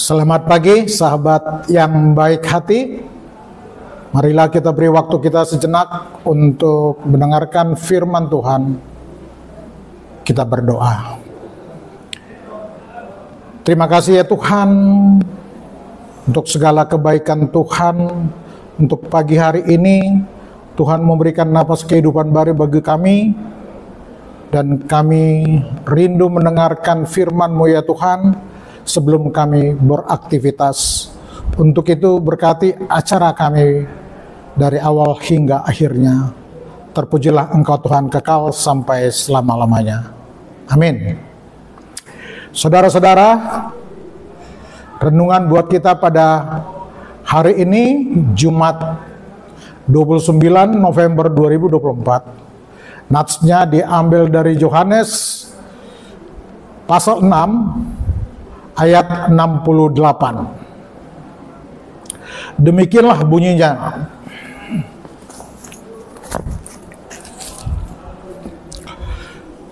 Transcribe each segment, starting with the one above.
Selamat pagi sahabat yang baik hati. Marilah kita beri waktu kita sejenak untuk mendengarkan firman Tuhan. Kita berdoa. Terima kasih ya Tuhan untuk segala kebaikan Tuhan. Untuk pagi hari ini Tuhan memberikan napas kehidupan baru bagi kami, dan kami rindu mendengarkan firman-Mu ya Tuhan sebelum kami beraktivitas. Untuk itu berkati acara kami dari awal hingga akhirnya. Terpujilah Engkau Tuhan kekal sampai selama-lamanya. Amin. Saudara-saudara, renungan buat kita pada hari ini Jumat 29 November 2024. Natsnya diambil dari Yohanes pasal 6 ayat 68. Demikianlah bunyinya.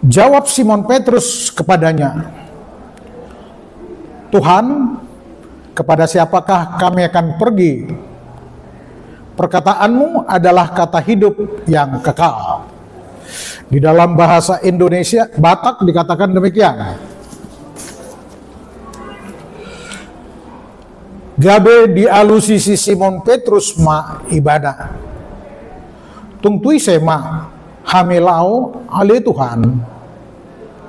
Jawab Simon Petrus kepadanya, Tuhan, kepada siapakah kami akan pergi? Perkataanmu adalah kata hidup yang kekal. Di dalam bahasa Indonesia Batak dikatakan demikian. Gabe dialusi si Simon Petrus ma ibadah. Tungtui sema hamilau ale Tuhan.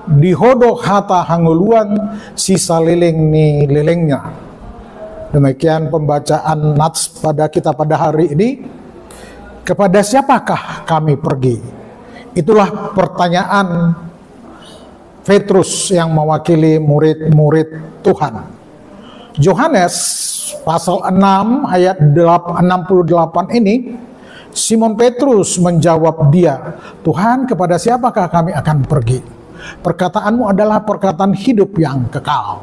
Dihodok hata hanguluan sisa leleng ni lelengnya. Demikian pembacaan nats pada kita pada hari ini. Kepada siapakah kami pergi? Itulah pertanyaan Petrus yang mewakili murid-murid Tuhan. Yohanes pasal 6 ayat 68 ini, Simon Petrus menjawab dia, Tuhan, kepada siapakah kami akan pergi? Perkataanmu adalah perkataan hidup yang kekal.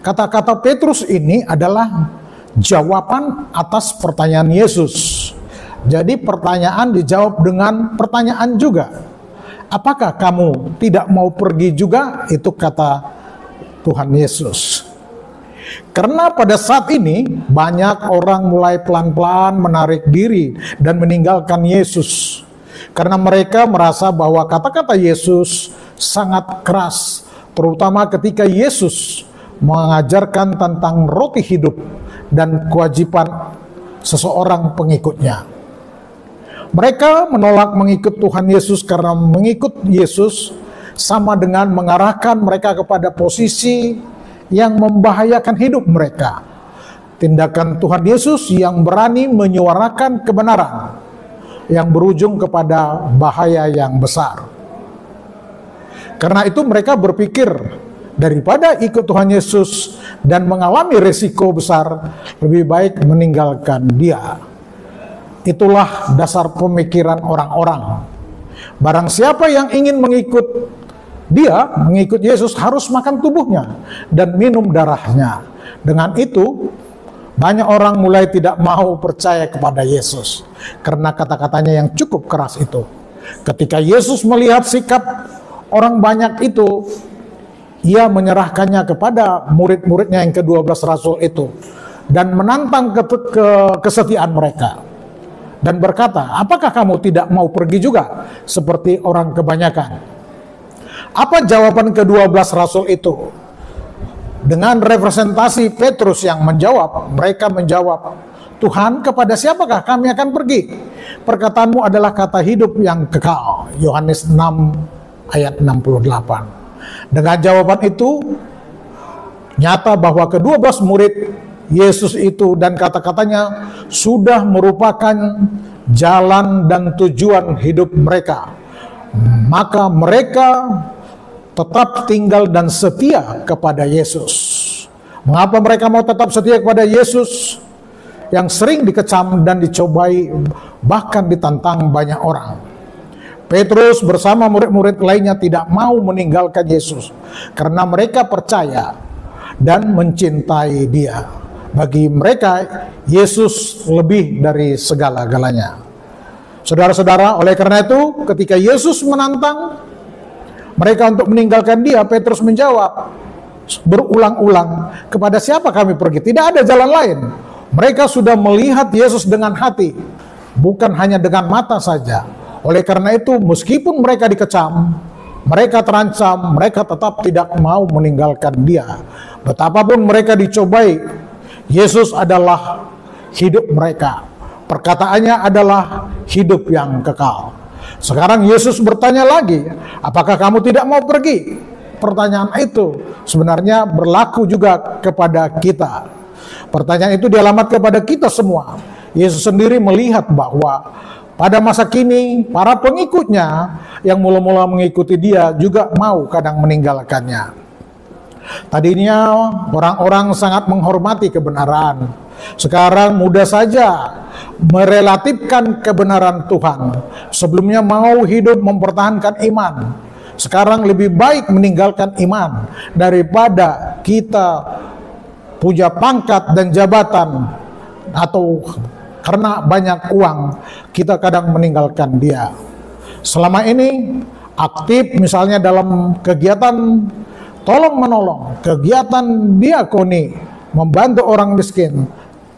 Kata-kata Petrus ini adalah jawaban atas pertanyaan Yesus. Jadi pertanyaan dijawab dengan pertanyaan juga. Apakah kamu tidak mau pergi juga? Itu kata Tuhan Yesus. Karena pada saat ini banyak orang mulai pelan-pelan menarik diri dan meninggalkan Yesus. Karena mereka merasa bahwa kata-kata Yesus sangat keras, terutama ketika Yesus mengajarkan tentang roti hidup dan kewajiban seseorang pengikutnya. Mereka menolak mengikut Tuhan Yesus karena mengikut Yesus sama dengan mengarahkan mereka kepada posisi yang membahayakan hidup mereka. Tindakan Tuhan Yesus yang berani menyuarakan kebenaran yang berujung kepada bahaya yang besar. Karena itu mereka berpikir daripada ikut Tuhan Yesus dan mengalami resiko besar, lebih baik meninggalkan Dia. Itulah dasar pemikiran orang-orang. Barang siapa yang ingin mengikut Dia, mengikut Yesus, harus makan tubuhnya dan minum darahnya. Dengan itu, banyak orang mulai tidak mau percaya kepada Yesus karena kata-katanya yang cukup keras itu. Ketika Yesus melihat sikap orang banyak itu, ia menyerahkannya kepada murid-muridnya yang ke-12 rasul itu dan menantang kesetiaan mereka dan berkata, apakah kamu tidak mau pergi juga seperti orang kebanyakan? Apa jawaban ke-12 rasul itu? Dengan representasi Petrus yang menjawab, mereka menjawab, Tuhan, kepada siapakah kami akan pergi? Perkataanmu adalah kata hidup yang kekal. Yohanes 6 ayat 68. Dengan jawaban itu, nyata bahwa ke-12 murid Yesus itu dan kata-katanya sudah merupakan jalan dan tujuan hidup mereka. Maka mereka tetap tinggal dan setia kepada Yesus. Mengapa mereka mau tetap setia kepada Yesus yang sering dikecam dan dicobai, bahkan ditantang banyak orang? Petrus bersama murid-murid lainnya tidak mau meninggalkan Yesus karena mereka percaya dan mencintai Dia. Bagi mereka, Yesus lebih dari segala-galanya. Saudara-saudara, oleh karena itu, ketika Yesus menantang mereka untuk meninggalkan Dia, Petrus menjawab, berulang-ulang, kepada siapa kami pergi? Tidak ada jalan lain. Mereka sudah melihat Yesus dengan hati, bukan hanya dengan mata saja. Oleh karena itu, meskipun mereka dikecam, mereka terancam, mereka tetap tidak mau meninggalkan Dia. Betapapun mereka dicobai, Yesus adalah hidup mereka. Perkataannya adalah hidup yang kekal. Sekarang Yesus bertanya lagi, apakah kamu tidak mau pergi? Pertanyaan itu sebenarnya berlaku juga kepada kita. Pertanyaan itu dialamat kepada kita semua. Yesus sendiri melihat bahwa pada masa kini para pengikutnya yang mula-mula mengikuti Dia juga mau kadang meninggalkannya. Tadinya orang-orang sangat menghormati kebenaran. Sekarang mudah saja merelatifkan kebenaran Tuhan. Sebelumnya mau hidup mempertahankan iman. Sekarang lebih baik meninggalkan iman daripada kita punya pangkat dan jabatan, atau karena banyak uang kita kadang meninggalkan Dia. Selama ini aktif misalnya dalam kegiatan tolong menolong, kegiatan diakoni, membantu orang miskin.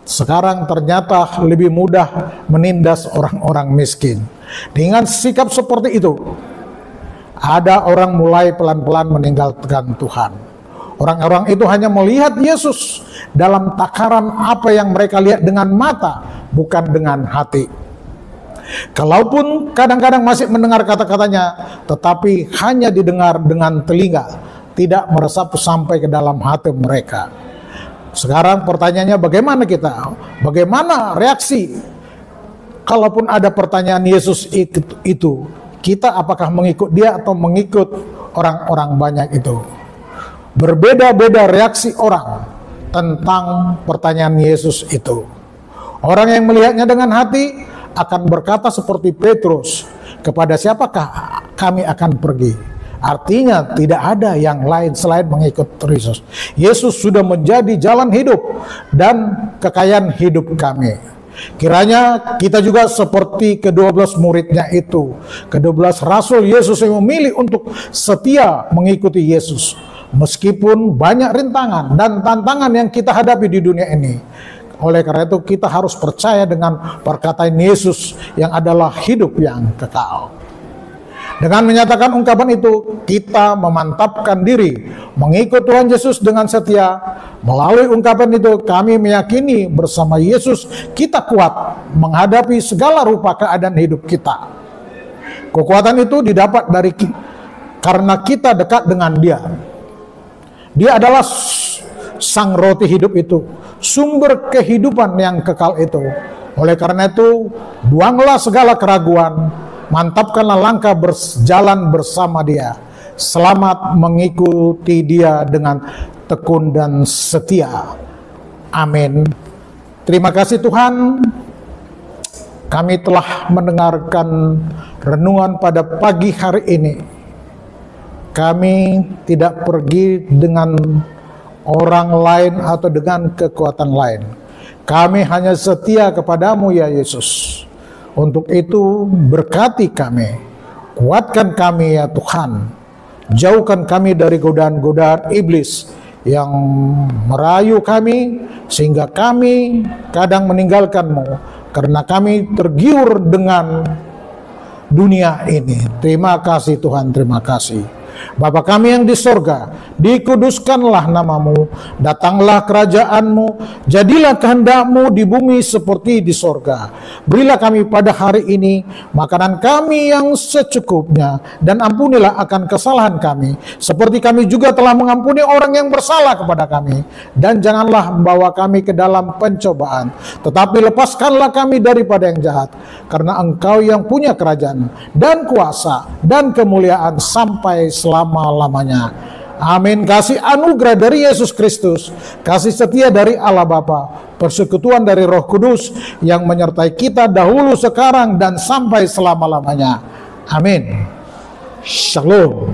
Sekarang ternyata lebih mudah menindas orang-orang miskin. Dengan sikap seperti itu, ada orang mulai pelan-pelan meninggalkan Tuhan. Orang-orang itu hanya melihat Yesus dalam takaran apa yang mereka lihat dengan mata, bukan dengan hati. Kalaupun kadang-kadang masih mendengar kata-katanya, tetapi hanya didengar dengan telinga, tidak meresap sampai ke dalam hati mereka. Sekarang pertanyaannya, bagaimana kita? Bagaimana reaksi? Kalaupun ada pertanyaan Yesus itu, kita apakah mengikut Dia atau mengikut orang-orang banyak itu? Berbeda-beda reaksi orang tentang pertanyaan Yesus itu. Orang yang melihatnya dengan hati akan berkata seperti Petrus, kepada siapakah kami akan pergi? Artinya tidak ada yang lain selain mengikut Yesus. Yesus sudah menjadi jalan hidup dan kekayaan hidup kami. Kiranya kita juga seperti ke-12 muridnya itu, ke-12 rasul Yesus yang memilih untuk setia mengikuti Yesus. Meskipun banyak rintangan dan tantangan yang kita hadapi di dunia ini. Oleh karena itu kita harus percaya dengan perkataan Yesus yang adalah hidup yang kekal. Dengan menyatakan ungkapan itu, kita memantapkan diri mengikut Tuhan Yesus dengan setia. Melalui ungkapan itu, kami meyakini bersama Yesus kita kuat menghadapi segala rupa keadaan hidup kita. Kekuatan itu didapat karena kita dekat dengan Dia. Dia adalah sang roti hidup itu, sumber kehidupan yang kekal itu. Oleh karena itu, buanglah segala keraguan, mantapkanlah langkah berjalan bersama Dia. Selamat mengikuti Dia dengan tekun dan setia. Amin. Terima kasih Tuhan. Kami telah mendengarkan renungan pada pagi hari ini. Kami tidak pergi dengan orang lain atau dengan kekuatan lain. Kami hanya setia kepadamu ya Yesus. Untuk itu berkati kami, kuatkan kami ya Tuhan, jauhkan kami dari godaan-godaan iblis yang merayu kami, sehingga kami kadang meninggalkan-Mu, karena kami tergiur dengan dunia ini. Terima kasih Tuhan, terima kasih. Bapa kami yang di sorga, dikuduskanlah namamu, datanglah kerajaan-Mu, jadilah kehendak-Mu di bumi seperti di sorga. Berilah kami pada hari ini makanan kami yang secukupnya, dan ampunilah akan kesalahan kami, seperti kami juga telah mengampuni orang yang bersalah kepada kami. Dan janganlah membawa kami ke dalam pencobaan, tetapi lepaskanlah kami daripada yang jahat, karena Engkau yang punya kerajaan, dan kuasa, dan kemuliaan sampai selama-lamanya. Amin. Kasih anugerah dari Yesus Kristus, kasih setia dari Allah Bapa, persekutuan dari Roh Kudus yang menyertai kita dahulu, sekarang, dan sampai selama-lamanya. Amin. Shalom.